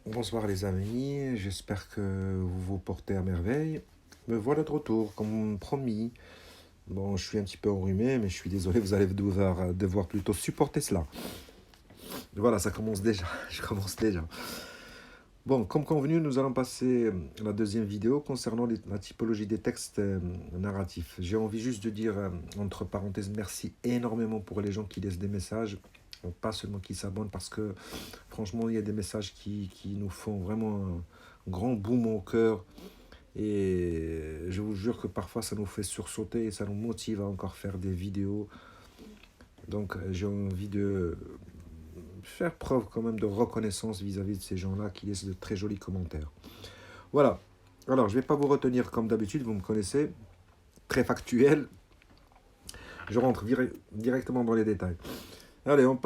Bonsoir les amis, j'espère que vous vous portez à merveille. Me voilà de retour, comme promis. Bon, je suis un petit peu enrhumé, mais je suis désolé, vous allez devoir plutôt supporter cela. Voilà, ça commence déjà, je commence déjà. Bon, comme convenu, nous allons passer à la deuxième vidéo concernant la typologie des textes narratifs. J'ai envie juste de dire, entre parenthèses, merci énormément pour les gens qui laissent des messages, pas seulement qui s'abonnent, parce que franchement, il y a des messages qui nous font vraiment un grand boom au cœur. Et je vous jure que parfois ça nous fait sursauter et ça nous motive à encore faire des vidéos. Donc j'ai envie de faire preuve quand même de reconnaissance vis-à-vis de ces gens-là qui laissent de très jolis commentaires. Voilà. Alors je ne vais pas vous retenir comme d'habitude, vous me connaissez, très factuel. Je rentre directement dans les détails. Allez, on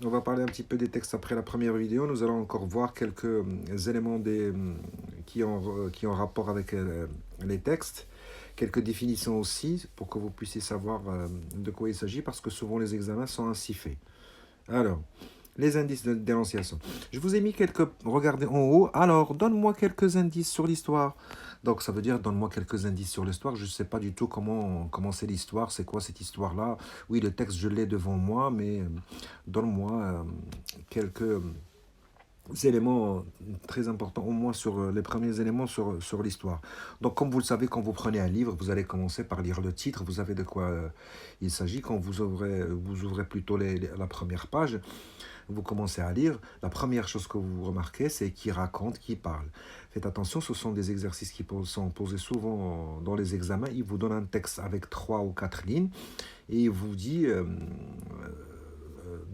va parler un petit peu des textes après la première vidéo. Nous allons encore voir quelques éléments qui ont rapport avec les textes. Quelques définitions aussi, pour que vous puissiez savoir de quoi il s'agit, parce que souvent les examens sont ainsi faits. Alors, les indices de dénonciation. Je vous ai mis quelques... Regardez en haut. Alors, donne-moi quelques indices sur l'histoire. Donc, ça veut dire, donne-moi quelques indices sur l'histoire. Je ne sais pas du tout comment c'est l'histoire. C'est quoi cette histoire-là? Oui, le texte, je l'ai devant moi, mais donne-moi quelques éléments très importants, au moins sur les premiers éléments sur l'histoire. Donc, comme vous le savez, quand vous prenez un livre, vous allez commencer par lire le titre. Vous savez de quoi il s'agit. Quand vous ouvrez plutôt la première page, vous commencez à lire, la première chose que vous remarquez, c'est qui raconte, qui parle. Faites attention, ce sont des exercices qui sont posés souvent dans les examens. Il vous donne un texte avec 3 ou 4 lignes et il vous dit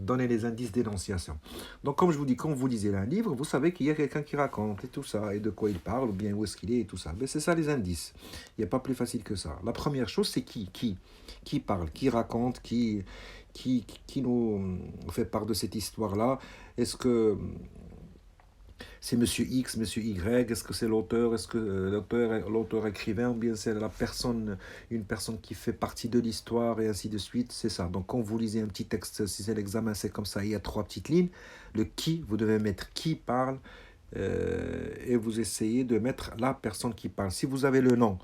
donnez les indices d'énonciation. Donc, comme je vous dis, quand vous lisez un livre, vous savez qu'il y a quelqu'un qui raconte et tout ça, et de quoi il parle, ou bien où est-ce qu'il est et tout ça. Mais c'est ça les indices. Il n'y a pas plus facile que ça. La première chose, c'est qui parle, qui raconte, qui nous fait part de cette histoire-là. Est-ce que c'est Monsieur X, Monsieur Y, est-ce que c'est l'auteur, est-ce que l'auteur écrivain, ou bien c'est une personne qui fait partie de l'histoire et ainsi de suite, c'est ça. Donc quand vous lisez un petit texte, si c'est l'examen, c'est comme ça, il y a 3 petites lignes. Le qui, vous devez mettre qui parle et vous essayez de mettre la personne qui parle. Si vous avez le nom,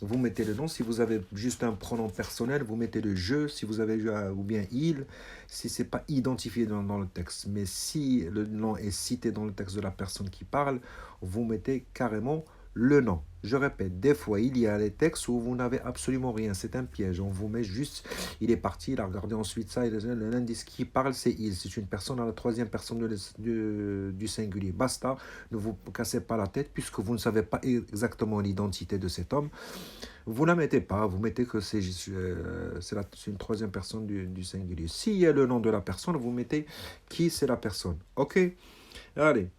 vous mettez le nom. Si vous avez juste un pronom personnel, vous mettez le je. Si vous avez ou bien il, si ce n'est pas identifié dans le texte. Mais si le nom est cité dans le texte de la personne qui parle, vous mettez carrément le nom. Je répète, des fois, il y a des textes où vous n'avez absolument rien. C'est un piège. On vous met juste, il est parti, il a regardé ensuite ça. L'indice qui parle, c'est il. C'est une personne à la troisième personne du singulier. Basta, ne vous cassez pas la tête puisque vous ne savez pas exactement l'identité de cet homme. Vous ne la mettez pas, vous mettez que c'est une troisième personne du singulier. S'il y a le nom de la personne, vous mettez qui c'est la personne. Ok. Allez.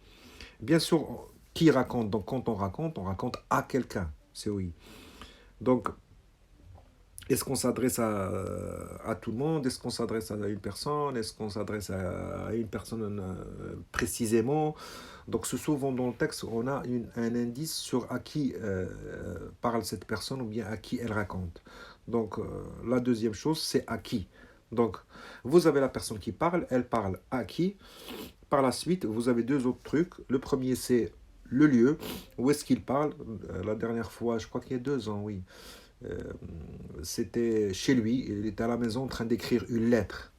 Bien sûr, qui raconte. Donc quand on raconte à quelqu'un. C'est oui. Donc, est-ce qu'on s'adresse à tout le monde? Est-ce qu'on s'adresse à une personne? Est-ce qu'on s'adresse à une personne précisément? Donc, souvent dans le texte, on a un indice sur à qui parle cette personne ou bien à qui elle raconte. Donc, la deuxième chose, c'est à qui. Donc, vous avez la personne qui parle, elle parle à qui. Par la suite, vous avez 2 autres trucs. Le premier, c'est le lieu. Où est-ce qu'il parle? La dernière fois, je crois qu'il y a 2 ans, oui. Euh, C'était chez lui, il était à la maison en train d'écrire une lettre.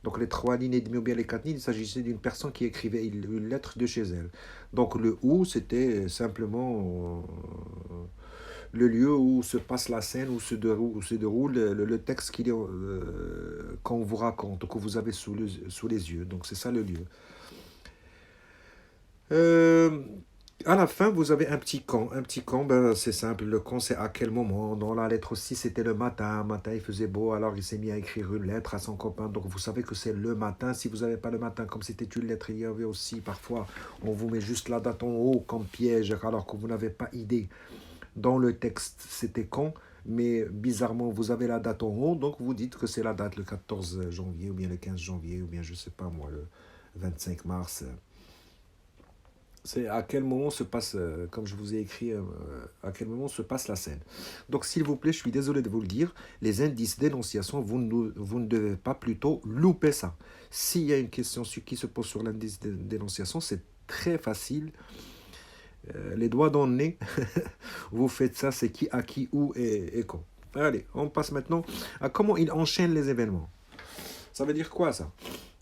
Donc les 3 lignes et demie ou bien les 4 lignes, il s'agissait d'une personne qui écrivait une lettre de chez elle. Donc le où, c'était simplement le lieu où se passe la scène, où se déroule le texte qu'on vous raconte, que vous avez sous les yeux. Donc c'est ça le lieu. Euh, À la fin, vous avez un petit camp. Un petit camp, ben, c'est simple. Le camp, c'est à quel moment. Dans la lettre aussi, c'était le matin. Un matin, il faisait beau, alors il s'est mis à écrire une lettre à son copain. Donc, vous savez que c'est le matin. Si vous n'avez pas le matin, comme c'était une lettre, il y avait aussi parfois, on vous met juste la date en haut comme piège, alors que vous n'avez pas idée. Dans le texte, c'était quand, mais bizarrement, vous avez la date en haut, donc vous dites que c'est la date, le 14 janvier, ou bien le 15 janvier, ou bien, je ne sais pas moi, le 25 mars. C'est à quel moment se passe, comme je vous ai écrit, à quel moment se passe la scène. Donc, s'il vous plaît, je suis désolé de vous le dire, les indices d'énonciation, vous ne devez pas plutôt louper ça. S'il y a une question qui se pose sur l'indice d'énonciation, c'est très facile. Les doigts dans le nez, vous faites ça, c'est qui, à qui, où et quand. Allez, on passe maintenant à comment il enchaîne les événements. Ça veut dire quoi ça?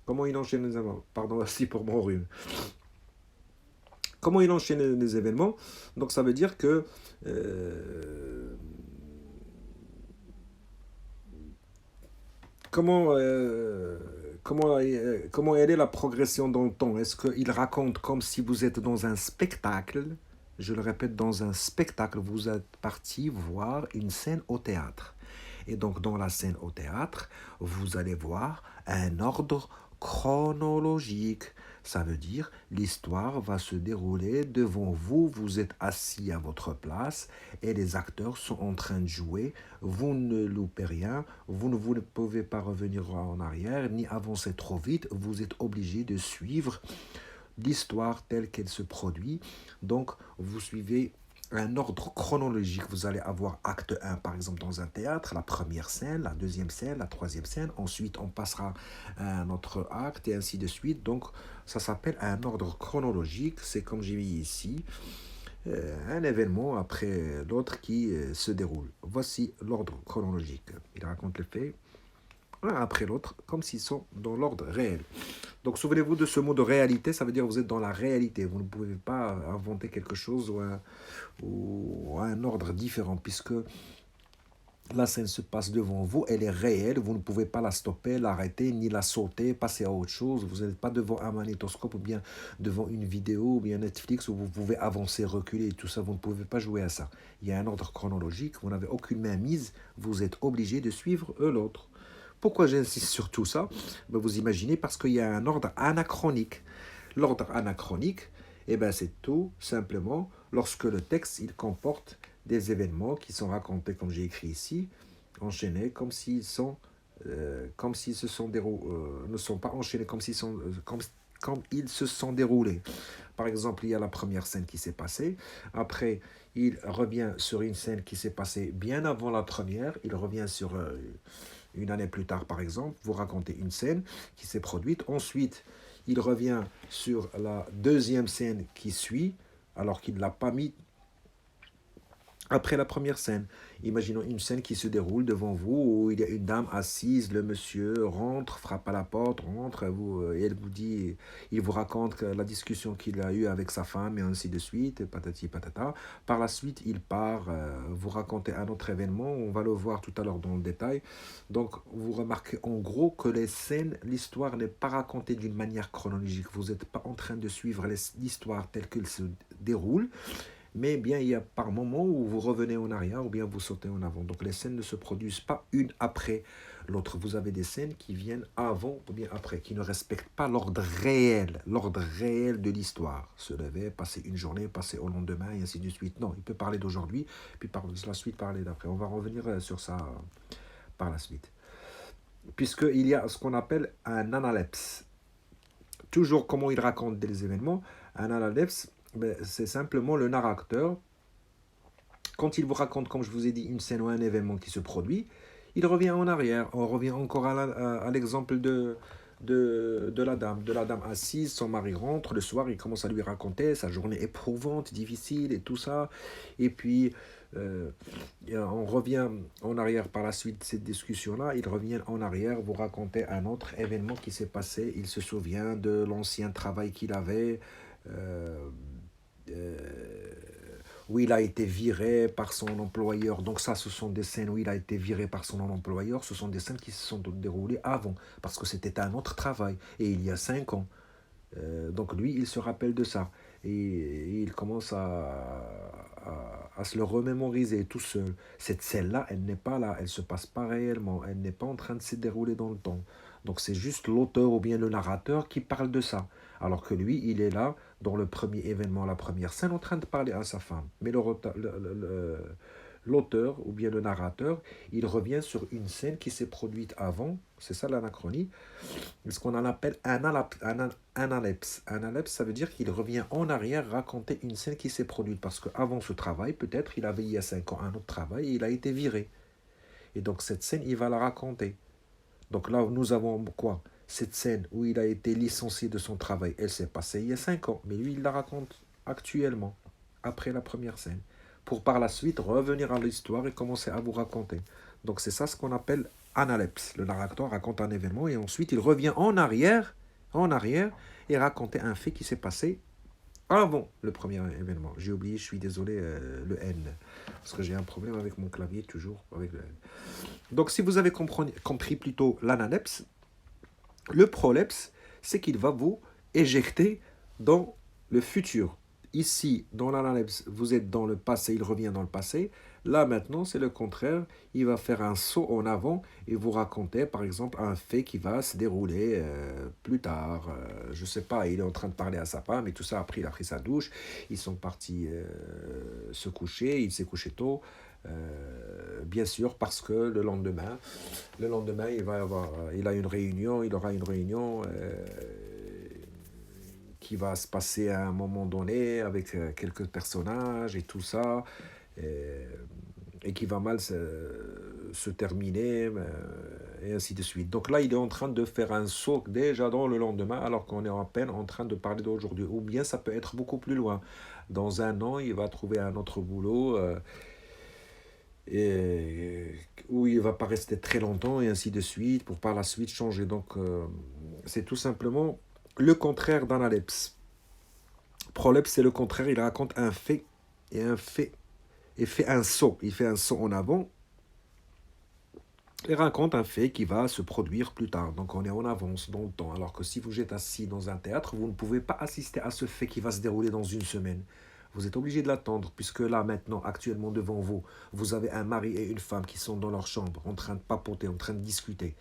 Comment il enchaîne les événements? Pardon, aussi pour mon rhume. Comment il enchaîne les événements? Donc ça veut dire que comment, comment elle est la progression dans le temps? Est-ce qu'il raconte comme si vous êtes dans un spectacle? Je le répète, dans un spectacle, vous êtes parti voir une scène au théâtre. Et donc, dans la scène au théâtre, vous allez voir un ordre chronologique. Ça veut dire l'histoire va se dérouler devant vous, vous êtes assis à votre place et les acteurs sont en train de jouer. Vous ne loupez rien, vous ne pouvez pas revenir en arrière ni avancer trop vite. Vous êtes obligé de suivre l'histoire telle qu'elle se produit. Donc, vous suivez un ordre chronologique. Vous allez avoir acte 1, par exemple, dans un théâtre, la première scène, la deuxième scène, la troisième scène. Ensuite, on passera à un autre acte et ainsi de suite. Donc, ça s'appelle un ordre chronologique. C'est comme j'ai mis ici, un événement après l'autre qui se déroule. Voici l'ordre chronologique. Il raconte les faits un après l'autre, comme s'ils sont dans l'ordre réel. Donc souvenez-vous de ce mot de réalité, ça veut dire que vous êtes dans la réalité. Vous ne pouvez pas inventer quelque chose ou un ordre différent, puisque la scène se passe devant vous, elle est réelle, vous ne pouvez pas la stopper, l'arrêter, ni la sauter, passer à autre chose. Vous n'êtes pas devant un magnétoscope ou bien devant une vidéo ou bien Netflix où vous pouvez avancer, reculer et tout ça. Vous ne pouvez pas jouer à ça. Il y a un ordre chronologique, vous n'avez aucune main mise, vous êtes obligé de suivre l'autre. Pourquoi j'insiste sur tout ça? Ben, vous imaginez, parce qu'il y a un ordre anachronique. L'ordre anachronique, eh ben, c'est tout simplement lorsque le texte il comporte des événements qui sont racontés, comme j'ai écrit ici, enchaînés, comme s'ils se sont déroulés, ne sont pas enchaînés, comme ils se sont déroulés. Par exemple, il y a la première scène qui s'est passée. Après, il revient sur une scène qui s'est passée bien avant la première. Il revient sur une année plus tard, par exemple. Vous racontez une scène qui s'est produite. Ensuite, il revient sur la deuxième scène qui suit, alors qu'il ne l'a pas mis après la première scène. Imaginons une scène qui se déroule devant vous où il y a une dame assise, le monsieur rentre, frappe à la porte, rentre, et elle vous dit, il vous raconte la discussion qu'il a eue avec sa femme et ainsi de suite, patati patata. Par la suite, il part, vous racontez un autre événement, on va le voir tout à l'heure dans le détail. Donc, vous remarquez en gros que les scènes, l'histoire n'est pas racontée d'une manière chronologique. Vous n'êtes pas en train de suivre l'histoire telle qu'elle se déroule, mais bien il y a par moments où vous revenez en arrière ou bien vous sautez en avant. Donc les scènes ne se produisent pas une après l'autre. Vous avez des scènes qui viennent avant ou bien après, qui ne respectent pas l'ordre réel de l'histoire. Se lever, passer une journée, passer au lendemain et ainsi de suite. Non, il peut parler d'aujourd'hui, puis par la suite parler d'après. On va revenir sur ça par la suite. Puisqu'il y a ce qu'on appelle un analepse. Toujours comment il raconte des événements, un analepse, ben, c'est simplement le narrateur. Quand il vous raconte, comme je vous ai dit, une scène ou un événement qui se produit, il revient en arrière. On revient encore à l'exemple de la dame. De la dame assise, son mari rentre, le soir, il commence à lui raconter sa journée éprouvante, difficile et tout ça. Et puis, on revient en arrière par la suite de cette discussion-là. Il revient en arrière, vous raconter un autre événement qui s'est passé. Il se souvient de l'ancien travail qu'il avait. Euh, euh, où il a été viré par son employeur. Donc ça, ce sont des scènes où il a été viré par son employeur. Ce sont des scènes qui se sont déroulées avant, parce que c'était un autre travail, et il y a 5 ans. Donc lui, il se rappelle de ça. Et il commence à se le remémoriser tout seul. Cette scène-là, elle n'est pas là, elle ne se passe pas réellement, elle n'est pas en train de se dérouler dans le temps. Donc c'est juste l'auteur ou bien le narrateur qui parle de ça. Alors que lui, il est là, dans le premier événement, la première scène, en train de parler à sa femme. Mais l'auteur ou bien le narrateur, il revient sur une scène qui s'est produite avant, c'est ça l'anachronie, ce qu'on en appelle un analepse. Analepse, ça veut dire qu'il revient en arrière raconter une scène qui s'est produite, parce qu'avant ce travail, peut-être, il avait il y a 5 ans un autre travail et il a été viré. Et donc cette scène, il va la raconter. Donc là, nous avons quoi? cette scène où il a été licencié de son travail, elle s'est passée il y a 5 ans, mais lui, il la raconte actuellement, après la première scène, pour par la suite revenir à l'histoire et commencer à vous raconter. Donc c'est ça ce qu'on appelle analepse. Le narrateur raconte un événement et ensuite il revient en arrière, et raconter un fait qui s'est passé avant le premier événement. J'ai oublié, je suis désolé, le N, parce que j'ai un problème avec mon clavier toujours, avec le N. Donc si vous avez compris plutôt l'analepse, le prolepse, c'est qu'il va vous éjecter dans le futur. Ici, dans l'analepse, vous êtes dans le passé, il revient dans le passé. Là, maintenant, c'est le contraire. Il va faire un saut en avant et vous raconter, par exemple, un fait qui va se dérouler plus tard. Je ne sais pas, il est en train de parler à sa femme et tout ça. Après, il a pris sa douche. Ils sont partis se coucher. Il s'est couché tôt. Bien sûr, parce que le lendemain, il a une réunion, il aura une réunion qui va se passer à un moment donné avec quelques personnages et tout ça, et, et qui va mal se terminer, et ainsi de suite. Donc là, il est en train de faire un saut déjà dans le lendemain, alors qu'on est à peine en train de parler d'aujourd'hui. Ou bien ça peut être beaucoup plus loin. Dans un an, il va trouver un autre boulot. Et où il ne va pas rester très longtemps et ainsi de suite pour par la suite changer. Donc c'est tout simplement le contraire d'analepse. Prolepse, c'est le contraire, il raconte un fait et fait un saut. Il fait un saut en avant et raconte un fait qui va se produire plus tard. Donc on est en avance dans le temps. Alors que si vous êtes assis dans un théâtre, vous ne pouvez pas assister à ce fait qui va se dérouler dans une semaine. Vous êtes obligé de l'attendre, puisque là, maintenant, actuellement devant vous, vous avez un mari et une femme qui sont dans leur chambre, en train de papoter, en train de discuter.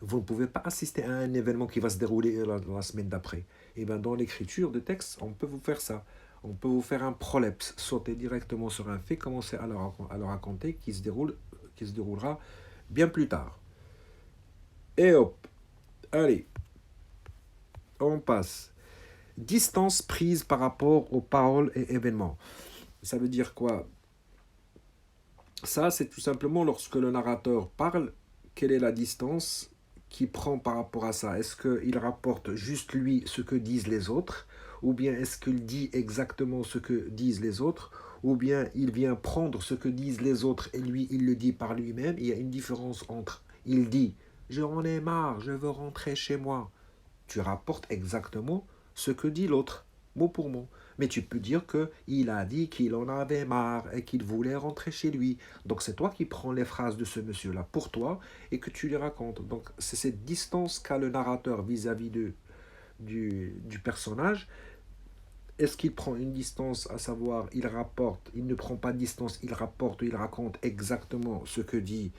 Vous ne pouvez pas assister à un événement qui va se dérouler la semaine d'après. Et bien, dans l'écriture de texte, on peut vous faire ça. On peut vous faire un prolepse, sauter directement sur un fait, commencer à le raconter, qui se déroulera bien plus tard. Et hop, allez, on passe. Distance prise par rapport aux paroles et événements. Ça veut dire quoi? Ça, c'est tout simplement lorsque le narrateur parle, quelle est la distance qu'il prend par rapport à ça? Est-ce qu'il rapporte juste lui ce que disent les autres? Ou bien est-ce qu'il dit exactement ce que disent les autres? Ou bien il vient prendre ce que disent les autres et lui, il le dit par lui-même? Il y a une différence entre il dit « J'en ai marre, je veux rentrer chez moi ». Tu rapportes exactement ce que dit l'autre, mot pour mot. Mais tu peux dire qu'il a dit qu'il en avait marre et qu'il voulait rentrer chez lui. Donc c'est toi qui prends les phrases de ce monsieur-là pour toi et que tu les racontes. Donc c'est cette distance qu'a le narrateur vis-à-vis du personnage. Est-ce qu'il prend une distance, à savoir il ne prend pas de distance, il rapporte, il raconte exactement ce que dit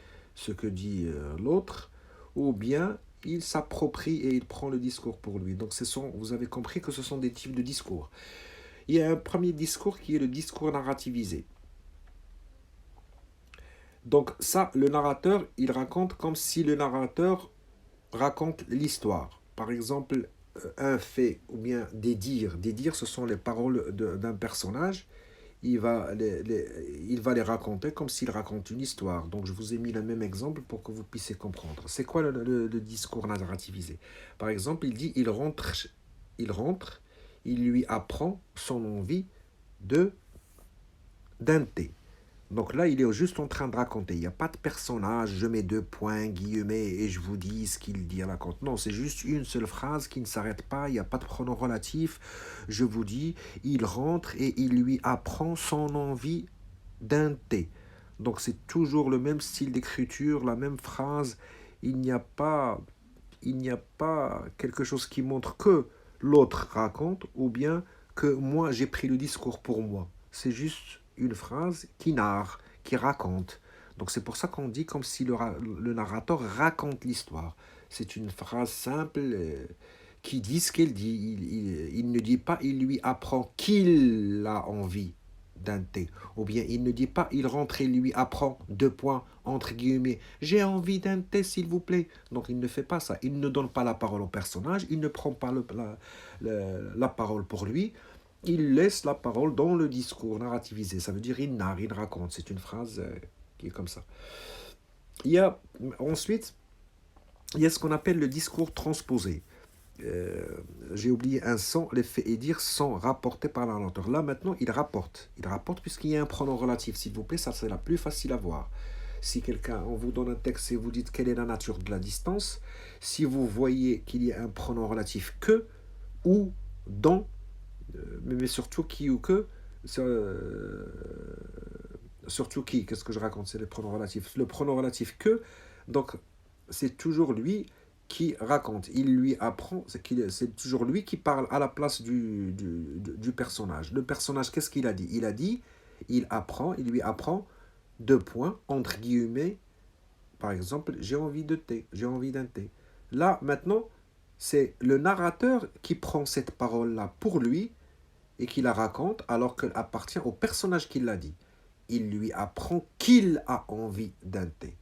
l'autre, ou bien il s'approprie et il prend le discours pour lui. Donc vous avez compris que ce sont des types de discours. Il y a un premier discours qui est le discours narrativisé. Donc ça, le narrateur, il raconte comme si le narrateur raconte l'histoire. Par exemple, un fait ou bien des dires. Des dires, ce sont les paroles d'un personnage. Il va les raconter comme s'il raconte une histoire. Donc je vous ai mis le même exemple pour que vous puissiez comprendre. C'est quoi le discours narrativisé? Par exemple, il dit il rentre, il lui apprend son envie d'un thé. Donc là, il est juste en train de raconter. Il n'y a pas de personnage, je mets 2 points, guillemets, et je vous dis ce qu'il dit à la compte. Non, c'est juste une seule phrase qui ne s'arrête pas, il n'y a pas de pronom relatif. Je vous dis, il rentre et il lui apprend son envie d'un thé. Donc c'est toujours le même style d'écriture, la même phrase. Il n'y a pas, il n'y a pas quelque chose qui montre que l'autre raconte ou bien que moi j'ai pris le discours pour moi. C'est juste une phrase qui narre, qui raconte. Donc c'est pour ça qu'on dit comme si le narrateur raconte l'histoire. C'est une phrase simple qui dit ce qu'elle dit. Il ne dit pas, il lui apprend qu'il a envie d'un thé. Ou bien il ne dit pas, il rentre et lui apprend 2 points, entre guillemets, j'ai envie d'un thé s'il vous plaît. Donc il ne fait pas ça. Il ne donne pas la parole au personnage, il ne prend pas la parole pour lui. Il laisse la parole dans le discours narrativisé. Ça veut dire il narre, il raconte. C'est une phrase qui est comme ça. Ensuite, il y a ce qu'on appelle le discours transposé. Euh, j'ai oublié un sans, les faits et dire sans rapporter par la lenteur. Là maintenant, il rapporte. Il rapporte puisqu'il y a un pronom relatif. S'il vous plaît, ça c'est la plus facile à voir. Si quelqu'un, on vous donne un texte et vous dites quelle est la nature de la distance, si vous voyez qu'il y a un pronom relatif que ou dans, mais surtout qui ou que, euh, surtout qui, qu'est-ce que je raconte, c'est le pronom relatif. Le pronom relatif que, donc c'est toujours lui qui raconte. Il lui apprend, c'est toujours lui qui parle à la place du personnage. Le personnage, qu'est-ce qu'il a dit? Il a dit, il lui apprend deux points, entre guillemets, par exemple, j'ai envie de thé, j'ai envie d'un thé. Là, maintenant, c'est le narrateur qui prend cette parole-là pour lui et qui la raconte alors qu'elle appartient au personnage qui l'a dit. Il lui apprend qu'il a envie d'un thé.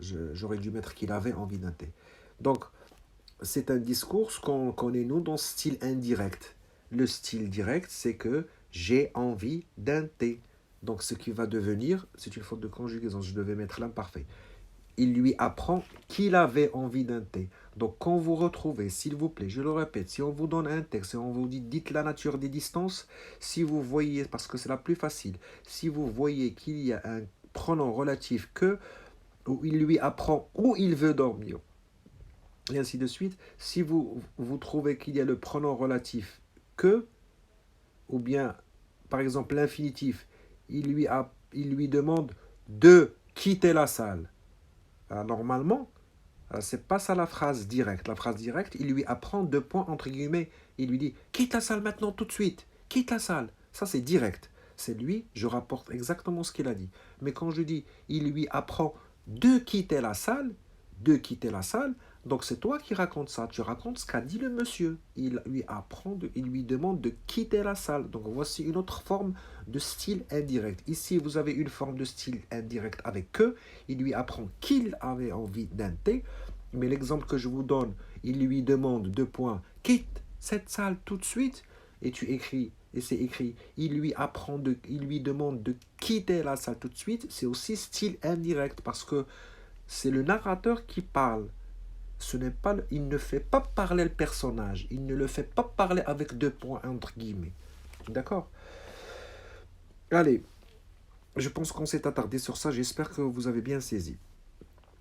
J'aurais dû mettre qu'il avait envie d'un thé. Donc, c'est un discours qu'on connaît, nous, dans style indirect. Le style direct, c'est que j'ai envie d'un thé. Donc, ce qui va devenir, c'est une faute de conjugaison, je devais mettre l'imparfait. Il lui apprend qu'il avait envie d'un thé. Donc, quand vous retrouvez, s'il vous plaît, je le répète, si on vous donne un texte et on vous dit, dites la nature des distances, si vous voyez, parce que c'est la plus facile, si vous voyez qu'il y a un pronom relatif que, où il lui apprend où il veut dormir, et ainsi de suite, si vous trouvez qu'il y a le pronom relatif que, ou bien, par exemple, l'infinitif, il lui demande de quitter la salle. Alors, normalement, c'est pas ça la phrase directe. La phrase directe, il lui apprend deux points entre guillemets. Il lui dit quitte la salle maintenant tout de suite. Quitte la salle. Ça c'est direct. C'est lui, je rapporte exactement ce qu'il a dit. Mais quand je dis il lui apprend de quitter la salle, donc c'est toi qui racontes ça. Tu racontes ce qu'a dit le monsieur. Il lui demande de quitter la salle. Donc voici une autre forme de style indirect. Ici, vous avez une forme de style indirect avec que. Il lui apprend qu'il avait envie d'un thé. Mais l'exemple que je vous donne, il lui demande deux points, quitte cette salle tout de suite. Et tu écris, et c'est écrit, il lui demande de quitter la salle tout de suite. C'est aussi style indirect parce que c'est le narrateur qui parle. Il ne fait pas parler le personnage. Il ne le fait pas parler avec deux points entre guillemets. D'accord? Allez, je pense qu'on s'est attardé sur ça. J'espère que vous avez bien saisi.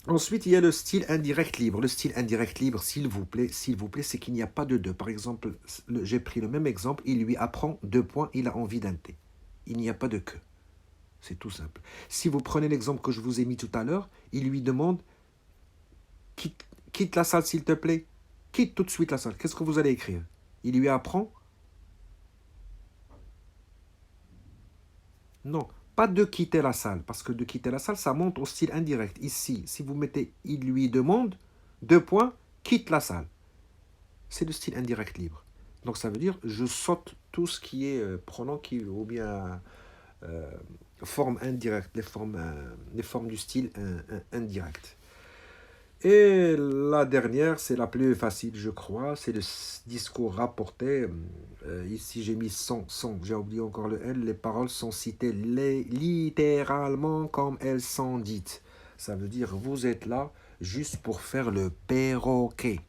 Ensuite, il y a le style indirect libre. Le style indirect libre, s'il vous plaît, c'est qu'il n'y a pas de deux. Par exemple, j'ai pris le même exemple. Il lui apprend deux points. Il a envie d'un thé. Il n'y a pas de que. C'est tout simple. Si vous prenez l'exemple que je vous ai mis tout à l'heure, il lui demande quitte la salle s'il te plaît. Quitte tout de suite la salle. Qu'est-ce que vous allez écrire? Il lui apprend? Non, pas de quitter la salle. Parce que de quitter la salle, ça monte au style indirect. Ici, si vous mettez il lui demande, deux points, quitte la salle. C'est le style indirect libre. Donc ça veut dire je saute tout ce qui est pronom qui, ou bien euh, forme indirecte, les formes du style indirect. Et la dernière, c'est la plus facile, je crois, c'est le discours rapporté. Ici, j'ai mis sans, j'ai oublié encore le L. Les paroles sont citées littéralement comme elles sont dites. Ça veut dire, vous êtes là juste pour faire le perroquet.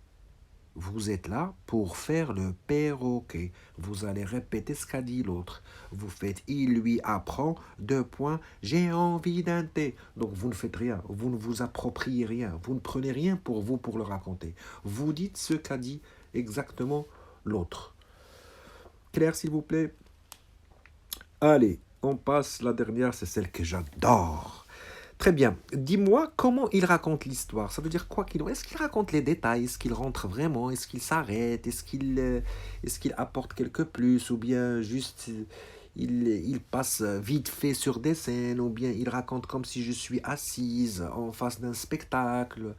Vous êtes là pour faire le perroquet. Vous allez répéter ce qu'a dit l'autre. Vous faites il lui apprend deux points. J'ai envie d'un thé. Donc vous ne faites rien. Vous ne vous appropriez rien. Vous ne prenez rien pour vous pour le raconter. Vous dites ce qu'a dit exactement l'autre. Claire, s'il vous plaît. Allez, on passe. La dernière, c'est celle que j'adore. Très bien. Dis-moi comment il raconte l'histoire. Ça veut dire quoi qu'il... Est-ce qu'il raconte les détails? Est-ce qu'il rentre vraiment? Est-ce qu'il s'arrête? Est-ce qu'il apporte quelque plus? Ou bien juste il passe vite fait sur des scènes? Ou bien il raconte comme si je suis assise en face d'un spectacle?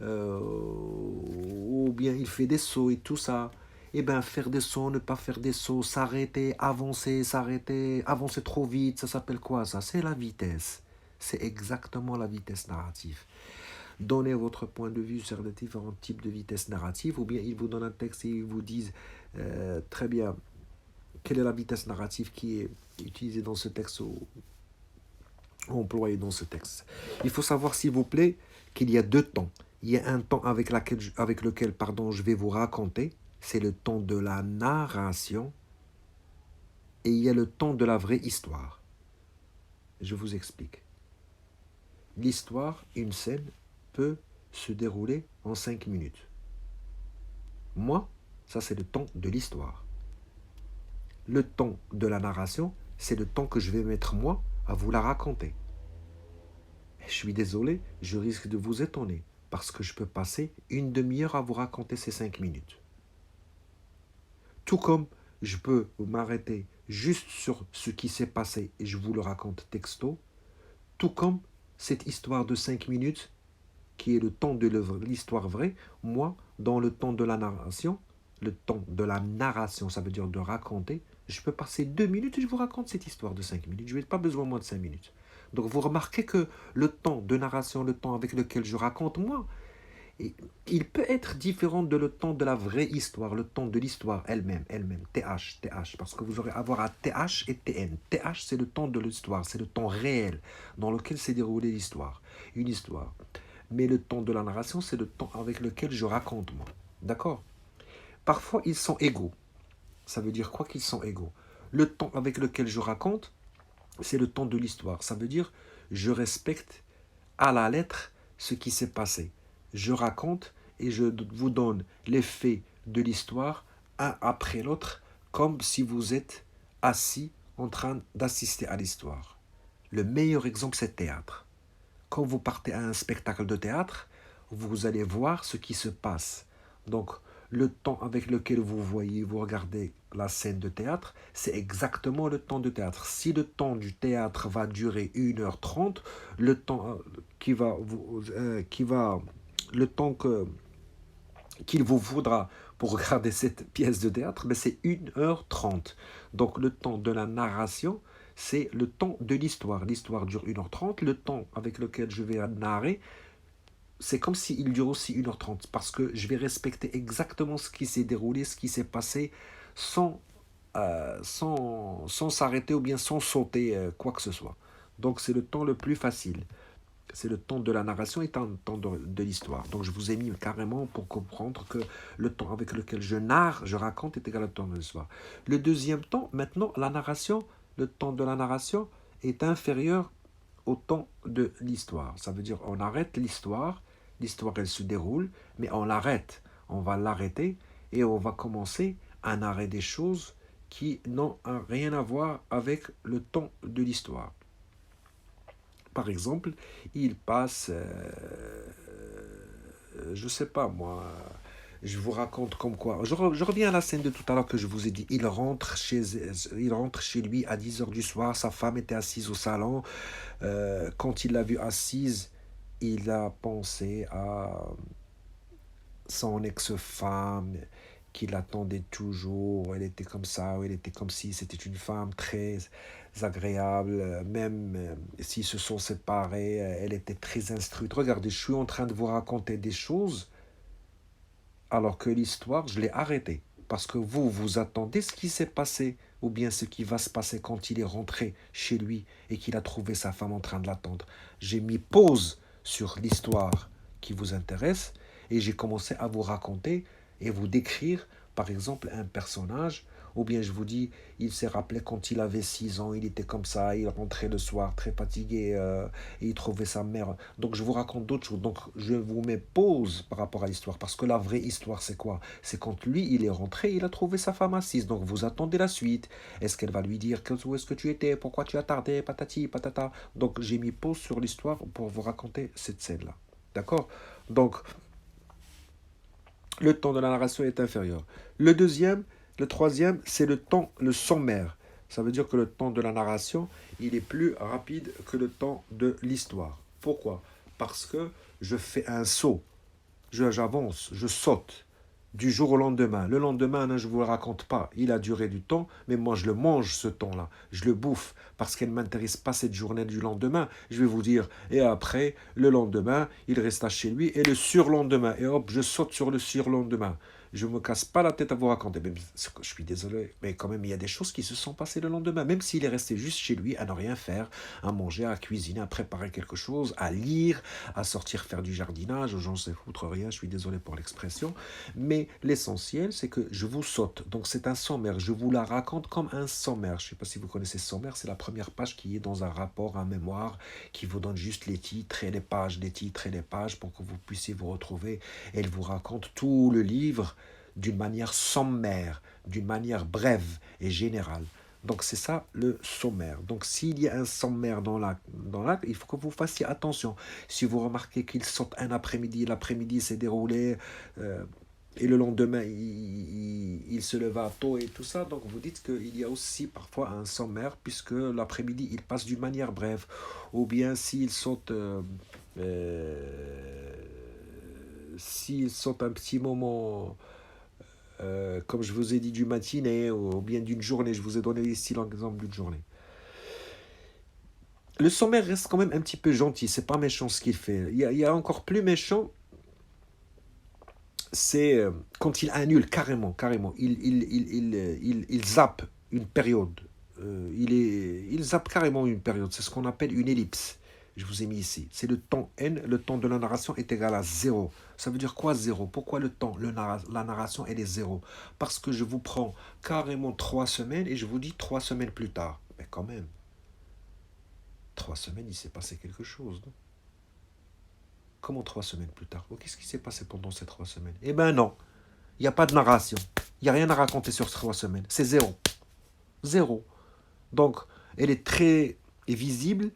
Ou bien il fait des sauts et tout ça? Eh bien, faire des sauts, ne pas faire des sauts, s'arrêter, avancer trop vite, ça s'appelle quoi ça? C'est la vitesse. C'est exactement la vitesse narrative. Donnez votre point de vue sur les différents types de vitesse narrative, ou bien ils vous donnent un texte et ils vous disent très bien quelle est la vitesse narrative qui est utilisée dans ce texte ou employée dans ce texte. Il faut savoir, s'il vous plaît, qu'il y a deux temps. Il y a un temps avec lequel je vais vous raconter, c'est le temps de la narration, et il y a le temps de la vraie histoire. Je vous explique. L'histoire, une scène, peut se dérouler en 5 minutes. Moi, ça c'est le temps de l'histoire. Le temps de la narration, c'est le temps que je vais mettre moi à vous la raconter. Je suis désolé, je risque de vous étonner, parce que je peux passer une demi-heure à vous raconter ces 5 minutes. Tout comme je peux m'arrêter juste sur ce qui s'est passé et je vous le raconte texto, tout comme cette histoire de 5 minutes, qui est le temps de l'histoire vraie, moi, dans le temps de la narration, ça veut dire de raconter, je peux passer 2 minutes et je vous raconte cette histoire de 5 minutes. Je n'ai pas besoin moins de 5 minutes. Donc vous remarquez que le temps de narration, le temps avec lequel je raconte moi, il peut être différent de le temps de la vraie histoire, le temps de l'histoire elle-même, TH, parce que vous aurez à avoir à TH et TN. TH, c'est le temps de l'histoire, c'est le temps réel dans lequel s'est déroulée l'histoire, une histoire. Mais le temps de la narration, c'est le temps avec lequel je raconte moi. D'accord? Parfois, ils sont égaux. Ça veut dire quoi qu'ils sont égaux? Le temps avec lequel je raconte, c'est le temps de l'histoire. Ça veut dire je respecte à la lettre ce qui s'est passé. Je raconte et je vous donne les faits de l'histoire un après l'autre, comme si vous êtes assis en train d'assister à l'histoire. Le meilleur exemple, c'est le théâtre. Quand vous partez à un spectacle de théâtre, vous allez voir ce qui se passe. Donc, le temps avec lequel vous regardez la scène de théâtre, c'est exactement le temps de théâtre. Si le temps du théâtre va durer 1h30, le temps le temps qu'il vous faudra pour regarder cette pièce de théâtre, ben c'est 1h30. Donc le temps de la narration, c'est le temps de l'histoire. L'histoire dure 1h30. Le temps avec lequel je vais narrer, c'est comme s'il dure aussi 1h30, parce que je vais respecter exactement ce qui s'est déroulé, ce qui s'est passé, sans s'arrêter ou bien sans sauter quoi que ce soit. Donc c'est le temps le plus facile. C'est le temps de la narration et le temps de l'histoire. Donc je vous ai mis carrément pour comprendre que le temps avec lequel je narre, je raconte, est égal au temps de l'histoire. Le deuxième temps, maintenant, la narration, le temps de la narration est inférieur au temps de l'histoire. Ça veut dire on arrête l'histoire, l'histoire elle se déroule, mais on l'arrête. On va l'arrêter et on va commencer un arrêt des choses qui n'ont rien à voir avec le temps de l'histoire. Par exemple, il passe, je sais pas moi, je vous raconte comme quoi. Je reviens à la scène de tout à l'heure que je vous ai dit. Il rentre chez lui à 10h du soir. Sa femme était assise au salon. Quand il l'a vue assise, il a pensé à son ex-femme qui l'attendait toujours. Elle était comme ça, ou elle était comme si. C'était une femme très agréable. Même s'ils se sont séparés, elle était très instruite. Regardez, je suis en train de vous raconter des choses alors que l'histoire, je l'ai arrêtée. Parce que vous attendez ce qui s'est passé, ou bien ce qui va se passer quand il est rentré chez lui et qu'il a trouvé sa femme en train de l'attendre. J'ai mis pause sur l'histoire qui vous intéresse et j'ai commencé à vous raconter et vous décrire, par exemple, un personnage. Ou bien je vous dis, il s'est rappelé quand il avait 6 ans, il était comme ça, il rentrait le soir très fatigué et il trouvait sa mère. Donc je vous raconte d'autres choses. Donc je vous mets pause par rapport à l'histoire. Parce que la vraie histoire, c'est quoi? C'est quand lui, il est rentré, il a trouvé sa femme assise. Donc vous attendez la suite. Est-ce qu'elle va lui dire où est-ce que tu étais? Pourquoi tu as tardé? Patati, patata. Donc j'ai mis pause sur l'histoire pour vous raconter cette scène-là. D'accord? Donc le temps de la narration est inférieur. Le troisième, c'est le sommaire. Ça veut dire que le temps de la narration, il est plus rapide que le temps de l'histoire. Pourquoi? Parce que je fais un saut. J'avance, je saute du jour au lendemain. Le lendemain, je ne vous le raconte pas. Il a duré du temps, mais moi, je le mange, ce temps-là. Je le bouffe parce qu'elle ne m'intéresse pas cette journée du lendemain. Je vais vous dire, et après, le lendemain, il resta chez lui, et le surlendemain. Et hop, je saute sur le surlendemain. Je me casse pas la tête à vous raconter. Même, je suis désolé, mais quand même, il y a des choses qui se sont passées le lendemain. Même s'il est resté juste chez lui, à ne rien faire, à manger, à cuisiner, à préparer quelque chose, à lire, à sortir faire du jardinage, j'en sais foutre rien, je suis désolé pour l'expression. Mais l'essentiel, c'est que je vous saute. Donc c'est un sommaire. Je vous la raconte comme un sommaire. Je ne sais pas si vous connaissez sommaire, c'est la première page qui est dans un rapport, un mémoire, qui vous donne juste les titres et les pages, les titres et les pages pour que vous puissiez vous retrouver. Elle vous raconte tout le livre d'une manière sommaire, d'une manière brève et générale. Donc c'est ça le sommaire. Donc s'il y a un sommaire dans l'acte, il faut que vous fassiez attention. Si vous remarquez qu'il saute un après-midi, l'après-midi s'est déroulé et le lendemain il se leva tôt et tout ça, donc vous dites qu'il y a aussi parfois un sommaire puisque l'après-midi il passe d'une manière brève. Ou bien euh, s'il saute un petit moment comme je vous ai dit, du matinée ou bien d'une journée. Je vous ai donné ici l'exemple d'une journée. Le sommaire reste quand même un petit peu gentil. C'est pas méchant ce qu'il fait. Il y a encore plus méchant, c'est quand il annule carrément. Il zappe une période. Il zappe carrément une période. C'est ce qu'on appelle une ellipse. Je vous ai mis ici. C'est le temps n. Le temps de la narration est égal à zéro. Ça veut dire quoi zéro? Pourquoi le temps, la narration, elle est zéro? Parce que je vous prends carrément 3 semaines et je vous dis 3 semaines plus tard. Mais quand même, 3 semaines, il s'est passé quelque chose. Non? Comment 3 semaines plus tard? Qu'est-ce qui s'est passé pendant ces 3 semaines? Eh ben non. Il n'y a pas de narration. Il n'y a rien à raconter sur ces 3 semaines. C'est zéro. Zéro. Donc, elle est très visible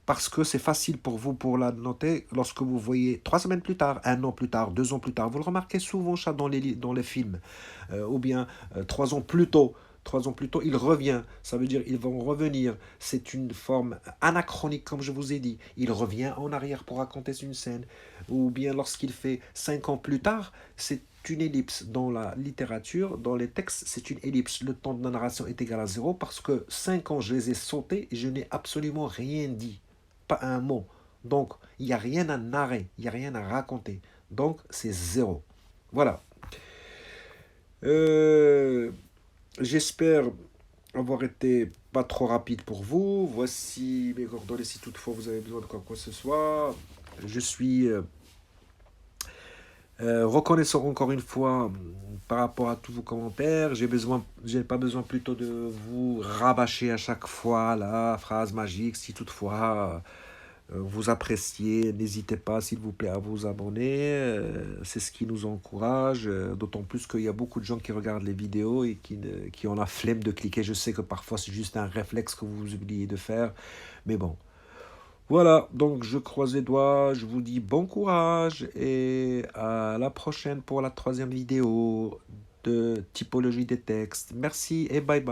parce que c'est facile pour vous pour la noter lorsque vous voyez 3 semaines plus tard, 1 an plus tard, 2 ans plus tard. Vous le remarquez souvent ça dans les films. Ou bien 3 ans plus tôt. 3 ans plus tôt, il revient. Ça veut dire ils vont revenir. C'est une forme anachronique, comme je vous ai dit. Il revient en arrière pour raconter une scène. Ou bien lorsqu'il fait 5 ans plus tard, c'est une ellipse. Dans la littérature, dans les textes, c'est une ellipse. Le temps de la narration est égal à zéro parce que 5 ans, je les ai sautés et je n'ai absolument rien dit. Pas un mot. Donc, il n'y a rien à narrer, il n'y a rien à raconter. Donc, c'est zéro. Voilà. Euh, J'espère avoir été pas trop rapide pour vous. Voici mes coordonnées si toutefois vous avez besoin de quoi que ce soit. Je suis reconnaissant encore une fois par rapport à tous vos commentaires. J'ai pas besoin plutôt de vous rabâcher à chaque fois la phrase magique. Si toutefois vous appréciez, n'hésitez pas s'il vous plaît à vous abonner. C'est ce qui nous encourage, d'autant plus qu'il y a beaucoup de gens qui regardent les vidéos et qui ont la flemme de cliquer. Je sais que parfois c'est juste un réflexe que vous oubliez de faire, mais bon. Voilà, donc je croise les doigts, je vous dis bon courage et à la prochaine pour la troisième vidéo de typologie des textes. Merci et bye bye.